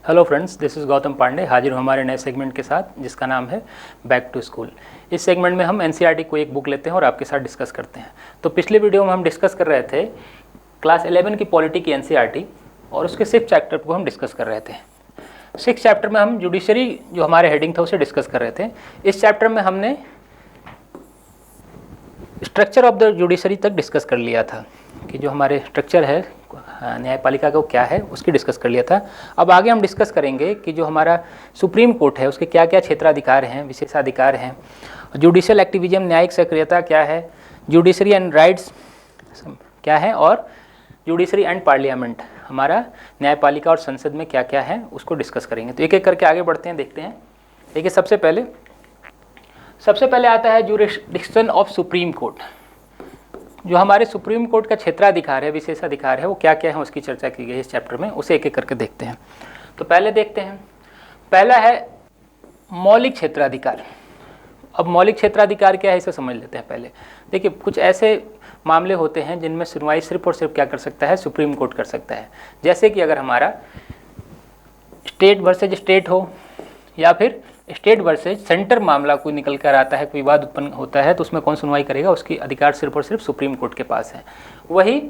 Hello friends, this is Gautam Pandey. हाजिर हूँ हमारे नए सेगमेंट के साथ जिसका नाम है बैक टू स्कूल। इस सेगमेंट में हम एनसीईआरटी को एक बुक लेते हैं और आपके साथ डिस्कस करते हैं। तो पिछले वीडियो में हम डिस्कस कर रहे थे क्लास 11 की पॉलिटी की एनसीईआरटी और उसके 6 चैप्टर को हम डिस्कस कर रहे थे। 6 चैप्टर में हम जुडिशरी जो हमारे हेडिंग था उसे डिस्कस कर रहे थे। इस चैप्टर में हमने स्ट्रक्चर ऑफ द जुडिशरी तक डिस्कस कर लिया था कि जो हमारे स्ट्रक्चर है न्यायपालिका का क्या है उसकी डिस्कस कर लिया था। अब आगे हम डिस्कस करेंगे कि जो हमारा सुप्रीम कोर्ट है उसके क्या क्या क्षेत्राधिकार हैं, विशेषाधिकार हैं, जुडिशियल एक्टिविज्म न्यायिक सक्रियता क्या है, जुडिशरी एंड राइट्स क्या है और जुडिशरी एंड पार्लियामेंट हमारा न्यायपालिका और संसद में क्या क्या है उसको डिस्कस करेंगे। तो एक एक करके आगे बढ़ते हैं, देखते हैं। देखिए सबसे पहले आता है जुरिस्डिक्शन ऑफ सुप्रीम कोर्ट। जो हमारे सुप्रीम कोर्ट का क्षेत्राधिकार है, विशेषाधिकार है, वो क्या क्या है उसकी चर्चा की गई है इस चैप्टर में। उसे एक एक करके देखते हैं। तो पहले देखते हैं, पहला है मौलिक क्षेत्राधिकार। अब मौलिक क्षेत्राधिकार क्या है इसे समझ लेते हैं पहले। देखिए कुछ ऐसे मामले होते हैं जिनमें सुनवाई सिर्फ और सिर्फ क्या कर सकता है, सुप्रीम कोर्ट कर सकता है। जैसे कि अगर हमारा स्टेट वर्सेज स्टेट हो या फिर स्टेट वर्सेज सेंटर मामला कोई निकल कर आता है, कोई विवाद उत्पन्न होता है, तो उसमें कौन सुनवाई करेगा, उसकी अधिकार सिर्फ और सिर्फ सुप्रीम कोर्ट के पास है। वही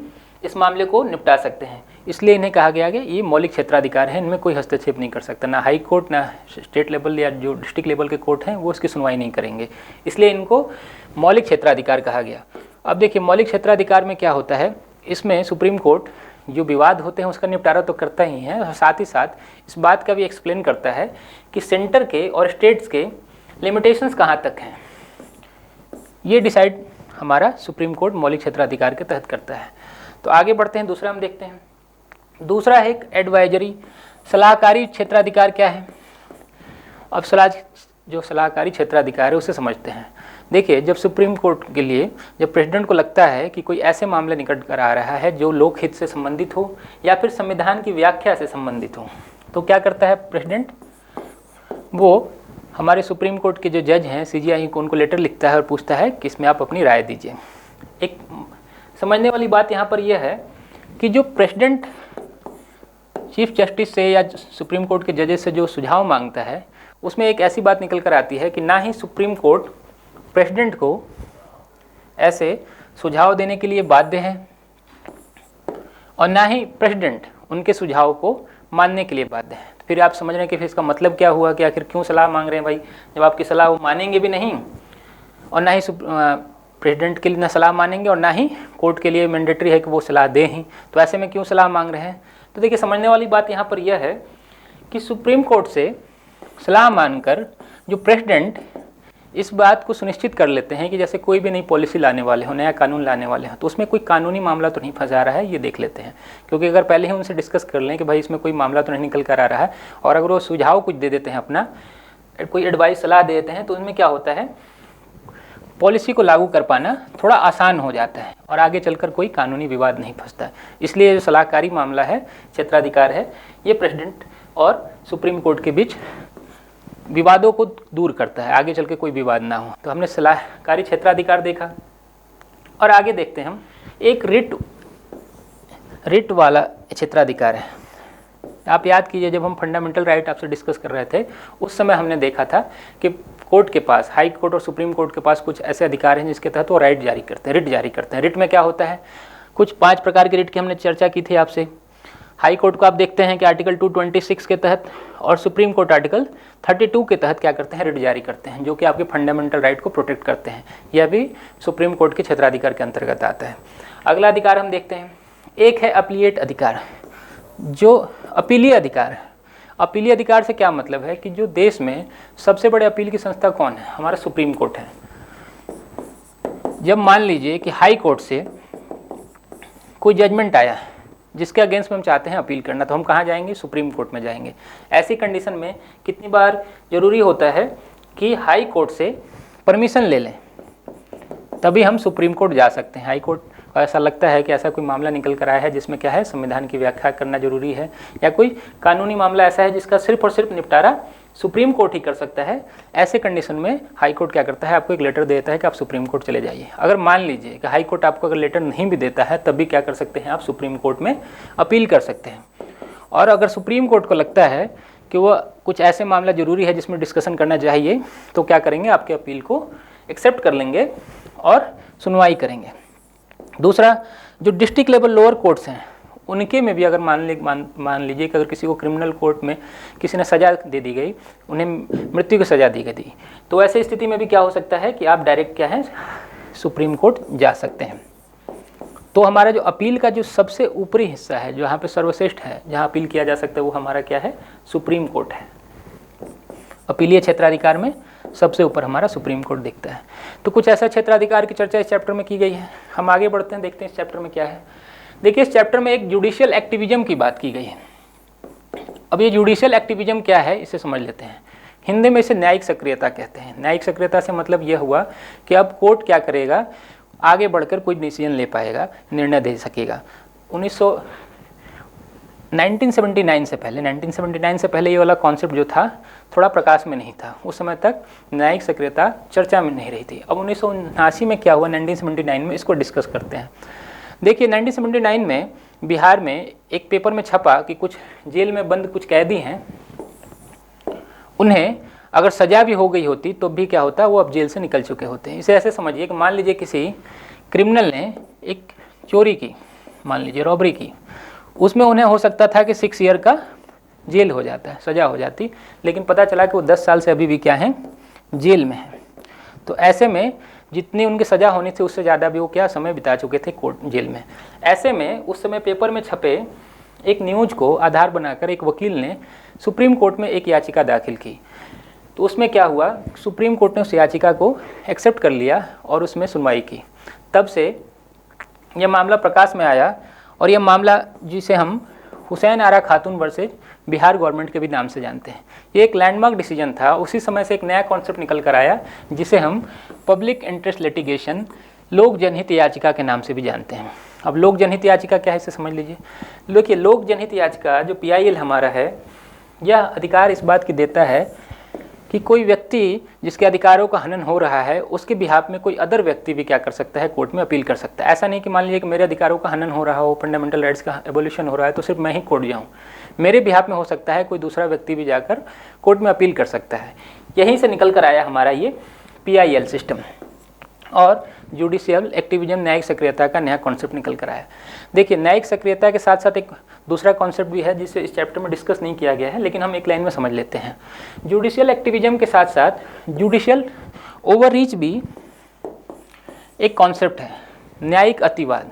इस मामले को निपटा सकते हैं। इसलिए इन्हें कहा गया कि ये मौलिक क्षेत्राधिकार है, इनमें कोई हस्तक्षेप नहीं कर सकता। ना हाई कोर्ट, ना स्टेट लेवल या जो डिस्ट्रिक्ट लेवल के कोर्ट हैं वो इसकी सुनवाई नहीं करेंगे। इसलिए इनको मौलिक क्षेत्राधिकार कहा गया। अब देखिए मौलिक क्षेत्राधिकार में क्या होता है, इसमें सुप्रीम कोर्ट जो विवाद होते हैं उसका निपटारा तो करता ही है और साथ ही साथ इस बात का भी एक्सप्लेन करता है कि सेंटर के और स्टेट्स के लिमिटेशंस कहाँ तक हैं। ये डिसाइड हमारा सुप्रीम कोर्ट मौलिक क्षेत्राधिकार के तहत करता है। तो आगे बढ़ते हैं, दूसरा हम देखते हैं। दूसरा है एक एडवाइजरी, सलाहकारी क्षेत्राधिकार क्या है। अब जो सलाहकारी क्षेत्राधिकार है उसे समझते हैं। देखिए जब सुप्रीम कोर्ट के लिए जब प्रेसिडेंट को लगता है कि कोई ऐसे मामले निकट कर आ रहा है जो लोकहित से संबंधित हो या फिर संविधान की व्याख्या से संबंधित हो, तो क्या करता है प्रेसिडेंट, वो हमारे सुप्रीम कोर्ट के जो जज हैं सीजीआई को उनको लेटर लिखता है और पूछता है कि इसमें आप अपनी राय दीजिए। एक समझने वाली बात यहाँ पर यह है कि जो प्रेसिडेंट चीफ जस्टिस से या सुप्रीम कोर्ट के जजेस से जो सुझाव मांगता है उसमें एक ऐसी बात निकल कर आती है कि ना ही सुप्रीम कोर्ट प्रेसिडेंट को ऐसे सुझाव देने के लिए बाध्य है और ना ही प्रेसिडेंट उनके सुझाव को मानने के लिए बाध्य है। तो फिर आप समझ रहे हैं कि फिर इसका मतलब क्या हुआ कि आखिर क्यों सलाह मांग रहे हैं भाई, जब आपकी सलाह वो मानेंगे भी नहीं और ना ही प्रेसिडेंट के लिए ना सलाह मानेंगे और ना ही कोर्ट के लिए मैंडेटरी है कि वो सलाह दें ही, तो ऐसे में क्यों सलाह मांग रहे हैं। तो देखिए समझने वाली बात यहाँ पर यह है कि सुप्रीम कोर्ट से सलाह मानकर जो प्रेसिडेंट इस बात को सुनिश्चित कर लेते हैं कि जैसे कोई भी नई पॉलिसी लाने वाले हो, नया कानून लाने वाले हैं, तो उसमें कोई कानूनी मामला तो नहीं फंसा रहा है, ये देख लेते हैं। क्योंकि अगर पहले ही उनसे डिस्कस कर लें कि भाई इसमें कोई मामला तो नहीं निकल कर आ रहा है और अगर वो सुझाव कुछ दे देते हैं, अपना कोई एडवाइस सलाह दे देते हैं, तो उनमें क्या होता है, पॉलिसी को लागू कर पाना थोड़ा आसान हो जाता है और आगे चलकर कोई कानूनी विवाद नहीं फंसता है। इसलिए जो सलाहकारी मामला है, क्षेत्राधिकार है, ये प्रेसिडेंट और सुप्रीम कोर्ट के बीच विवादों को दूर करता है, आगे चल के कोई विवाद ना हो। तो हमने सलाहकारी क्षेत्राधिकार देखा और आगे देखते हैं हम एक रिट वाला क्षेत्राधिकार है। आप याद कीजिए जब हम फंडामेंटल राइट आपसे डिस्कस कर रहे थे उस समय हमने देखा था कि कोर्ट के पास, हाई कोर्ट और सुप्रीम कोर्ट के पास कुछ ऐसे अधिकार हैं जिसके तहत वो राइट जारी करते हैं, रिट जारी करते हैं। रिट में क्या होता है, कुछ 5 प्रकार की रिट की हमने चर्चा की थी आपसे। हाई कोर्ट को आप देखते हैं कि आर्टिकल 226 के तहत और सुप्रीम कोर्ट आर्टिकल 32 के तहत क्या करते हैं, रिट जारी करते हैं, जो कि आपके फंडामेंटल राइट को प्रोटेक्ट करते हैं। यह भी सुप्रीम कोर्ट के क्षेत्राधिकार के अंतर्गत आता है। अगला अधिकार हम देखते हैं, एक है अपीलेट अधिकार, जो अपीलीय अधिकार है। अपीलीय अधिकार से क्या मतलब है कि जो देश में सबसे बड़े अपील की संस्था कौन है, हमारा सुप्रीम कोर्ट है। जब मान लीजिए कि हाई कोर्ट से कोई जजमेंट आया है जिसके अगेंस्ट में हम चाहते हैं अपील करना, तो हम कहाँ जाएंगे, सुप्रीम कोर्ट में जाएंगे। ऐसी कंडीशन में कितनी बार जरूरी होता है कि हाई कोर्ट से परमिशन ले लें, तभी हम सुप्रीम कोर्ट जा सकते हैं। हाई कोर्ट को ऐसा लगता है कि ऐसा कोई मामला निकल कर आया है जिसमें क्या है, संविधान की व्याख्या करना जरूरी है, या कोई कानूनी मामला ऐसा है जिसका सिर्फ और सिर्फ निपटारा सुप्रीम कोर्ट ही कर सकता है। ऐसे कंडीशन में हाई कोर्ट क्या करता है, आपको एक लेटर देता है कि आप सुप्रीम कोर्ट चले जाइए। अगर मान लीजिए कि हाई कोर्ट आपको अगर लेटर नहीं भी देता है, तब भी क्या कर सकते हैं, आप सुप्रीम कोर्ट में अपील कर सकते हैं। और अगर सुप्रीम कोर्ट को लगता है कि वो कुछ ऐसे मामला जरूरी है जिसमें डिस्कशन करना चाहिए, तो क्या करेंगे, आपके अपील को एक्सेप्ट कर लेंगे और सुनवाई करेंगे। दूसरा, जो डिस्ट्रिक्ट लेवल लोअर कोर्ट्स हैं उनके में भी अगर मान लीजिए कि अगर किसी को क्रिमिनल कोर्ट में किसी ने सज़ा दे दी गई, उन्हें मृत्यु की सज़ा दी गई, तो ऐसे स्थिति में भी क्या हो सकता है कि आप डायरेक्ट क्या है, सुप्रीम कोर्ट जा सकते हैं। तो हमारा जो अपील का जो सबसे ऊपरी हिस्सा है, जो यहाँ पे सर्वश्रेष्ठ है, जहाँ अपील किया जा सकता है, वो हमारा क्या है, सुप्रीम कोर्ट है। अपीलीय क्षेत्राधिकार में सबसे ऊपर हमारा सुप्रीम कोर्ट दिखता है। तो कुछ ऐसा क्षेत्राधिकार की चर्चा इस चैप्टर में की गई है। हम आगे बढ़ते हैं, देखते हैं इस चैप्टर में क्या है। देखिए, इस चैप्टर में एक जुडिशियल एक्टिविज्म की बात की गई है। अब ये जुडिशियल एक्टिविज्म क्या है, इसे समझ लेते हैं। हिंदी में इसे न्यायिक सक्रियता कहते हैं। न्यायिक सक्रियता से मतलब यह हुआ कि अब कोर्ट क्या करेगा, आगे बढ़कर कोई डिसीजन ले पाएगा, निर्णय दे सकेगा। 1979 से पहले ये वाला कॉन्सेप्ट जो था थोड़ा प्रकाश में नहीं था। उस समय तक न्यायिक सक्रियता चर्चा में नहीं रही थी। अब 1979 में क्या हुआ, 1979 में इसको डिस्कस करते हैं। देखिए, 1979 में बिहार में एक पेपर में छपा कि कुछ जेल में बंद कुछ कैदी हैं, उन्हें अगर सज़ा भी हो गई होती तो भी क्या होता, वो अब जेल से निकल चुके होते हैं। इसे ऐसे समझिए कि मान लीजिए किसी क्रिमिनल ने एक चोरी की, मान लीजिए रॉबरी की, उसमें उन्हें हो सकता था कि 6 ईयर का जेल हो जाता है, सज़ा हो जाती, लेकिन पता चला कि वो 10 साल से अभी भी क्या हैं, जेल में हैं। तो ऐसे में जितनी उनकी सज़ा होनी थी उससे ज़्यादा भी वो क्या समय बिता चुके थे कोर्ट जेल में। ऐसे में उस समय पेपर में छपे एक न्यूज़ को आधार बनाकर एक वकील ने सुप्रीम कोर्ट में एक याचिका दाखिल की। तो उसमें क्या हुआ, सुप्रीम कोर्ट ने उस याचिका को एक्सेप्ट कर लिया और उसमें सुनवाई की। तब से यह मामला प्रकाश में आया और यह मामला जिसे हम हुसैन आरा खातून वर्सेज बिहार गवर्नमेंट के भी नाम से जानते हैं, ये एक लैंडमार्क डिसीजन था। उसी समय से एक नया कॉन्सेप्ट निकल कर आया जिसे हम पब्लिक इंटरेस्ट लिटिगेशन, लोक जनहित याचिका के नाम से भी जानते हैं। अब लोक जनहित याचिका क्या है, इसे समझ लीजिए। देखिए, लोक जनहित याचिका जो PIL हमारा है, यह अधिकार इस बात की देता है कि कोई व्यक्ति जिसके अधिकारों का हनन हो रहा है, उसके बिहाफ में कोई अदर व्यक्ति भी क्या कर सकता है, कोर्ट में अपील कर सकता है। ऐसा नहीं कि मान लीजिए कि मेरे अधिकारों का हनन हो रहा हो, फंडामेंटल राइट्स का एबोल्यूशन हो रहा है, तो सिर्फ मैं ही कोर्ट जाऊँ। मेरे बिहाफ में हो सकता है कोई दूसरा व्यक्ति भी जाकर कोर्ट में अपील कर सकता है। यहीं से निकल कर आया हमारा ये PIL सिस्टम और जुडिशियल एक्टिविज्म, न्यायिक सक्रियता का नया कॉन्सेप्ट निकल कर आया। देखिए, न्यायिक सक्रियता के साथ साथ एक दूसरा कॉन्सेप्ट भी है जिसे इस चैप्टर में डिस्कस नहीं किया गया है, लेकिन हम एक लाइन में समझ लेते हैं। जुडिशियल एक्टिविज्म के साथ साथ जुडिशियल ओवररीच भी एक कॉन्सेप्ट है, न्यायिक अतिवाद।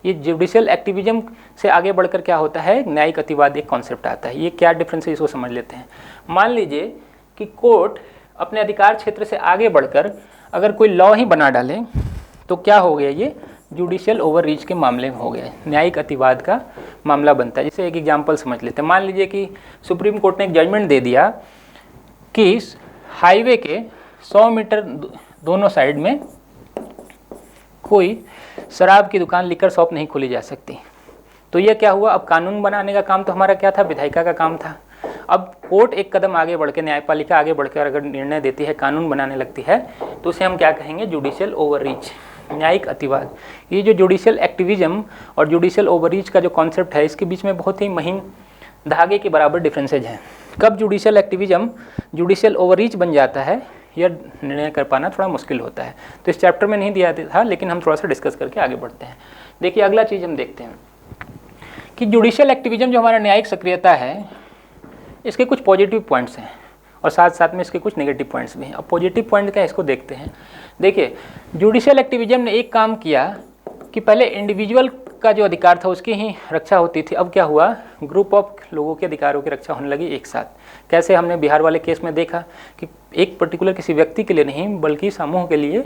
ये जुडिशियल एक्टिविज्म से आगे बढ़कर क्या होता है, न्यायिक अतिवाद एक कॉन्सेप्ट आता है। ये क्या डिफरेंस है, इसको समझ लेते हैं। मान लीजिए कि कोर्ट अपने अधिकार क्षेत्र से आगे बढ़कर अगर कोई लॉ ही बना डाले तो क्या हो गया, ये जुडिशियल ओवररीच के मामले में हो गया, न्यायिक अतिवाद का मामला बनता है। जैसे एक एग्जांपल समझ लेते हैं। मान लीजिए कि सुप्रीम कोर्ट ने एक जजमेंट दे दिया कि हाईवे के 100 मीटर दोनों साइड में कोई शराब की दुकान, लिकर शॉप नहीं खोली जा सकती। तो ये क्या हुआ, अब कानून बनाने का काम तो हमारा क्या था, विधायिका का काम था। अब कोर्ट एक कदम आगे बढ़ के, न्यायपालिका आगे बढ़कर अगर निर्णय देती है, कानून बनाने लगती है, तो उसे हम क्या कहेंगे, जुडिशियल ओवररीच, न्यायिक अतिवाद। ये जो जुडिशियल एक्टिविज्म और जुडिशियल ओवररीच का जो कॉन्सेप्ट है, इसके बीच में बहुत ही महीन धागे के बराबर डिफरेंसेज हैं। कब जुडिशियल एक्टिविज्म जुडिशियल ओवररीच बन जाता है, यह निर्णय कर पाना थोड़ा मुश्किल होता है। तो इस चैप्टर में नहीं दिया था, लेकिन हम थोड़ा सा डिस्कस करके आगे बढ़ते हैं। देखिए, अगला चीज़ हम देखते हैं कि जुडिशियल एक्टिविज्म जो हमारा न्यायिक सक्रियता है, इसके कुछ पॉजिटिव पॉइंट्स हैं और साथ साथ में इसके कुछ नेगेटिव पॉइंट्स भी हैं। अब पॉजिटिव पॉइंट क्या है, इसको देखते हैं। देखिए, जुडिशियल एक्टिविज्म ने एक काम किया कि पहले इंडिविजुअल का जो अधिकार था उसकी ही रक्षा होती थी। अब क्या हुआ, ग्रुप ऑफ लोगों के अधिकारों की रक्षा होने लगी एक साथ। कैसे, हमने बिहार वाले केस में देखा कि एक पर्टिकुलर किसी व्यक्ति के लिए नहीं बल्कि समूह के लिए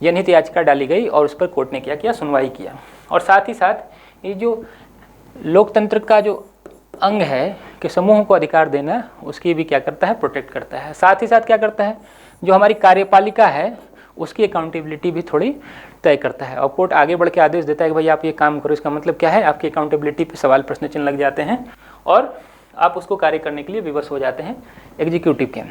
जनहित याचिका डाली गई और उस पर कोर्ट ने क्या किया, सुनवाई किया। और साथ ही साथ ये जो लोकतंत्र का जो अंग है कि समूह को अधिकार देना, उसकी भी क्या करता है, प्रोटेक्ट करता है। साथ ही साथ क्या करता है, जो हमारी कार्यपालिका है उसकी अकाउंटेबिलिटी भी थोड़ी तय करता है। और कोर्ट आगे बढ़ के आदेश देता है कि भाई आप ये काम करो, इसका मतलब क्या है, आपकी अकाउंटेबिलिटी पे सवाल प्रश्न चिन्ह लग जाते हैं और आप उसको कार्य करने के लिए विवश हो जाते हैं एग्जीक्यूटिव के।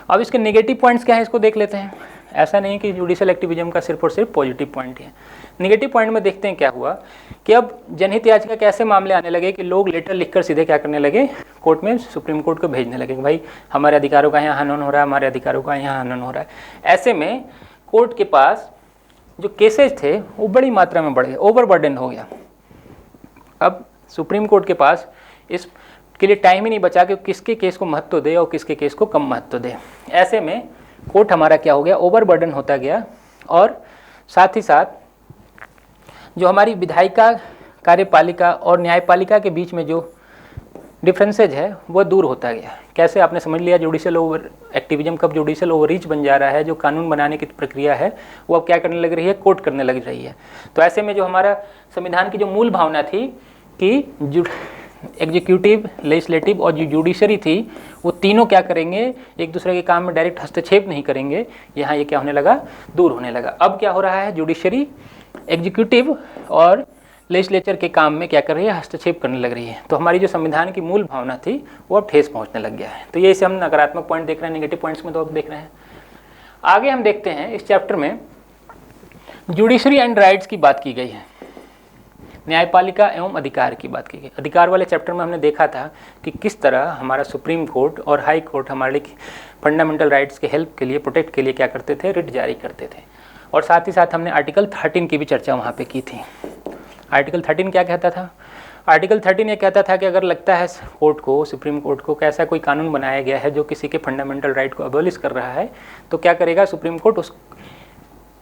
अब इसके नेगेटिव पॉइंट्स क्या है, इसको देख लेते हैं। ऐसा नहीं कि जुडिशियल एक्टिविज्म का सिर्फ और सिर्फ पॉजिटिव पॉइंट है। निगेटिव पॉइंट में देखते हैं क्या हुआ कि अब जनहित याचिका के ऐसे मामले आने लगे कि लोग लेटर लिखकर सीधे क्या करने लगे, कोर्ट में, सुप्रीम कोर्ट को भेजने लगे कि भाई हमारे अधिकारों का यहाँ हनन हो रहा है, हमारे अधिकारों का यहाँ हनन हो रहा है। ऐसे में कोर्ट के पास जो केसेज थे वो बड़ी मात्रा में बढ़ गए, ओवरबर्डन हो गया। अब सुप्रीम कोर्ट के पास इसके लिए टाइम ही नहीं बचा कि किसके केस को महत्व दे और किसके केस को कम महत्व दे। ऐसे में कोर्ट हमारा क्या हो गया, ओवरबर्डन होता गया और साथ ही साथ जो हमारी विधायिका, कार्यपालिका और न्यायपालिका के बीच में जो डिफरेंसेज है वो दूर होता गया। कैसे, आपने समझ लिया जुडिशियल ओवर एक्टिविज्म कब जुडिशियल ओवररीच बन जा रहा है। जो कानून बनाने की प्रक्रिया है वो अब क्या करने लग रही है, कोर्ट करने लग रही है। तो ऐसे में जो हमारा संविधान की जो मूल भावना थी कि एग्जीक्यूटिव, लेजिस्लेटिव और जो जुडिशरी थी वो तीनों क्या करेंगे, एक दूसरे के काम में डायरेक्ट हस्तक्षेप नहीं करेंगे, यहाँ ये क्या होने लगा, दूर होने लगा। अब क्या हो रहा है, जुडिशरी एग्जीक्यूटिव और लेजिस्लेचर के काम में क्या कर रही है, हस्तक्षेप करने लग रही है। तो हमारी जो संविधान की मूल भावना थी वो अब ठेस पहुंचने लग गया है। तो ये इसे हम नकारात्मक पॉइंट देख रहे हैं, नेगेटिव पॉइंट्स में तो अब देख रहे हैं। आगे हम देखते हैं इस चैप्टर में जुडिशरी एंड राइट्स की बात की गई है, न्यायपालिका एवं अधिकार की बात की गई। अधिकार वाले चैप्टर में हमने देखा था कि किस तरह हमारा सुप्रीम कोर्ट और हाई कोर्ट हमारे फंडामेंटल राइट्स के हेल्प के लिए, प्रोटेक्ट के लिए क्या करते थे, रिट जारी करते थे। और साथ ही साथ हमने आर्टिकल 13 की भी चर्चा वहाँ पे की थी। आर्टिकल 13 क्या कहता था, आर्टिकल 13 ये कहता था कि अगर लगता है कोर्ट को, सुप्रीम कोर्ट को, कि ऐसा कोई कानून बनाया गया है जो किसी के फंडामेंटल राइट को अबॉलिश कर रहा है, तो क्या करेगा सुप्रीम कोर्ट, उस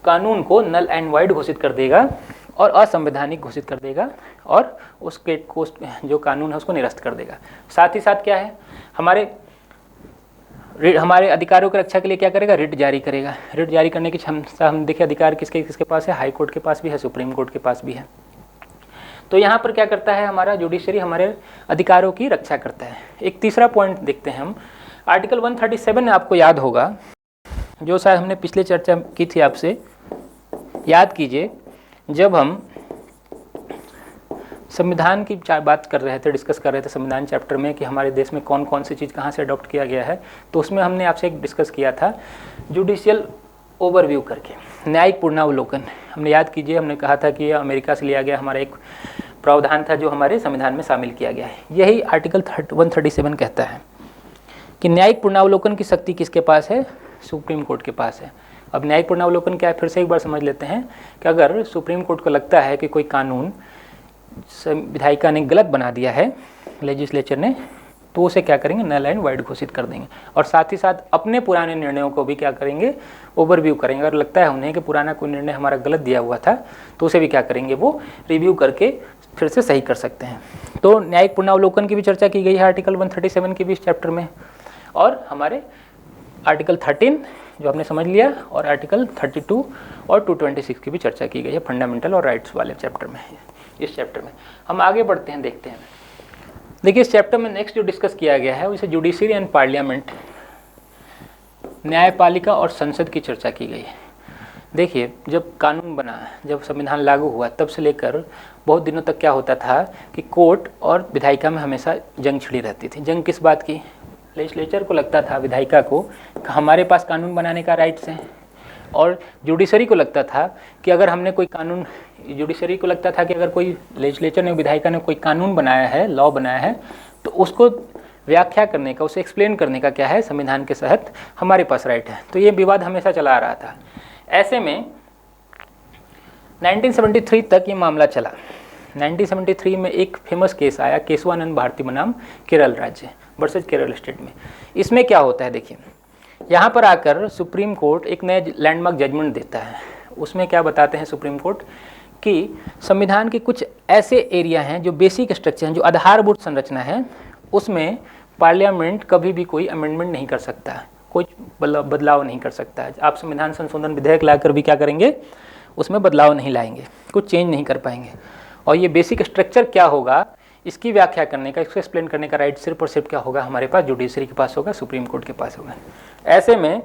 कानून को नल एंड वाइड घोषित कर देगा और असंवैधानिक घोषित कर देगा और उसके को जो कानून है उसको निरस्त कर देगा। साथ ही साथ क्या है, हमारे अधिकारों की रक्षा के लिए क्या करेगा, रिट जारी करेगा। रिट जारी करने की क्षमता हम देखें अधिकार किसके किसके पास है, हाई कोर्ट के पास भी है, सुप्रीम कोर्ट के पास भी है। तो यहाँ पर क्या करता है हमारा जुडिशरी, हमारे अधिकारों की रक्षा करता है। एक तीसरा पॉइंट देखते हैं हम, आर्टिकल 137 आपको याद होगा, जो शायद हमने पिछले चर्चा की थी आपसे, याद कीजिए जब हम संविधान की बात कर रहे थे, डिस्कस कर रहे थे संविधान चैप्टर में कि हमारे देश में कौन कौन सी चीज़ कहाँ से अडॉप्ट किया गया है, तो उसमें हमने आपसे एक डिस्कस किया था जुडिशियल ओवरव्यू करके, न्यायिक पूर्णावलोकन। हमने याद कीजिए, हमने कहा था कि यह अमेरिका से लिया गया हमारा एक प्रावधान था जो हमारे संविधान में शामिल किया गया है। यही आर्टिकल 137 कहता है कि न्यायिक पूर्णावलोकन की शक्ति किसके पास है, सुप्रीम कोर्ट के पास है। अब न्यायिक पूर्णावलोकन क्या है, फिर से एक बार समझ लेते हैं कि अगर सुप्रीम कोर्ट को लगता है कि कोई कानून विधायिका ने गलत बना दिया है, लेजिस्लेचर ने, तो उसे क्या करेंगे, नल एंड वाइड घोषित कर देंगे। और साथ ही साथ अपने पुराने निर्णयों को भी क्या करेंगे, ओवरव्यू करेंगे। अगर लगता है उन्हें कि पुराना कोई निर्णय हमारा गलत दिया हुआ था तो उसे भी क्या करेंगे, वो रिव्यू करके फिर से सही कर सकते हैं। तो न्यायिक पूर्णावलोकन की भी चर्चा की गई है आर्टिकल 137 के भी इस चैप्टर में, और हमारे आर्टिकल 13 जो आपने समझ लिया, और आर्टिकल 32 और 226 की भी चर्चा की गई है फंडामेंटल और राइट्स वाले चैप्टर में। इस चैप्टर में हम आगे बढ़ते हैं, देखते हैं। देखिए इस चैप्टर में नेक्स्ट जो डिस्कस किया गया है उसे जुडिशरी एंड पार्लियामेंट, न्यायपालिका और संसद की चर्चा की गई है। देखिए जब कानून बना, जब संविधान लागू हुआ, तब से लेकर बहुत दिनों तक क्या होता था कि कोर्ट और विधायिका में हमेशा जंग छिड़ी रहती थी। जंग किस बात की, लेजिस्लेचर को लगता था, विधायिका को, कि हमारे पास कानून बनाने का राइट्स है, और जुडिशरी को लगता था कि अगर हमने कोई कानून, जुडिशरी को लगता था कि अगर कोई लेजिस्लेचर ने, विधायिका ने कोई कानून बनाया है, लॉ बनाया है, तो उसको व्याख्या करने का, उसे एक्सप्लेन करने का क्या है, संविधान के तहत हमारे पास राइट है। तो ये विवाद हमेशा चला आ रहा था। ऐसे में 1973 तक ये मामला चला। 1973 में एक फेमस केस आया, केशवानंद भारती बनाम केरल राज्य वर्सेज केरल स्टेट में। इसमें क्या होता है, देखिए यहाँ पर आकर सुप्रीम कोर्ट एक नया लैंडमार्क जजमेंट देता है। उसमें क्या बताते हैं सुप्रीम कोर्ट कि संविधान के कुछ ऐसे एरिया हैं जो बेसिक स्ट्रक्चर हैं, जो आधारभूत संरचना है, उसमें पार्लियामेंट कभी भी कोई अमेंडमेंट नहीं कर सकता, कोई बदलाव नहीं कर सकता है। आप संविधान संशोधन विधेयक लाकर भी क्या करेंगे, उसमें बदलाव नहीं लाएंगे, कुछ चेंज नहीं कर पाएंगे। और ये बेसिक स्ट्रक्चर क्या होगा, इसकी व्याख्या करने का, इसको एक्सप्लेन करने का राइट सिर्फ और सिर्फ क्या होगा, हमारे पास जुडिशरी के पास होगा, सुप्रीम कोर्ट के पास होगा। ऐसे में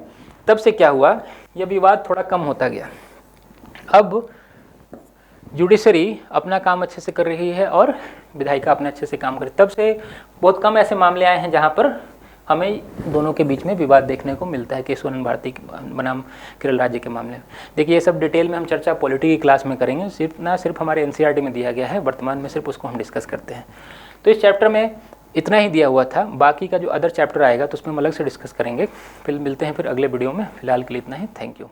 तब से क्या हुआ, यह विवाद थोड़ा कम होता गया। अब जुडिशरी अपना काम अच्छे से कर रही है और विधायिका अपने अच्छे से काम करे। तब से बहुत कम ऐसे मामले आए हैं जहाँ पर हमें दोनों के बीच में विवाद देखने को मिलता है केशवानंद भारती बनाम केरल राज्य के मामले में। देखिए ये सब डिटेल में हम चर्चा पॉलिटी की क्लास में करेंगे, सिर्फ हमारे एनसीईआरटी में दिया गया है, वर्तमान में सिर्फ उसको हम डिस्कस करते हैं। तो इस चैप्टर में इतना ही दिया हुआ था, बाकी का जो अदर चैप्टर आएगा तो उसमें हम अलग से डिस्कस करेंगे। फिर मिलते हैं फिर अगले वीडियो में, फिलहाल के लिए इतना ही। Thank you.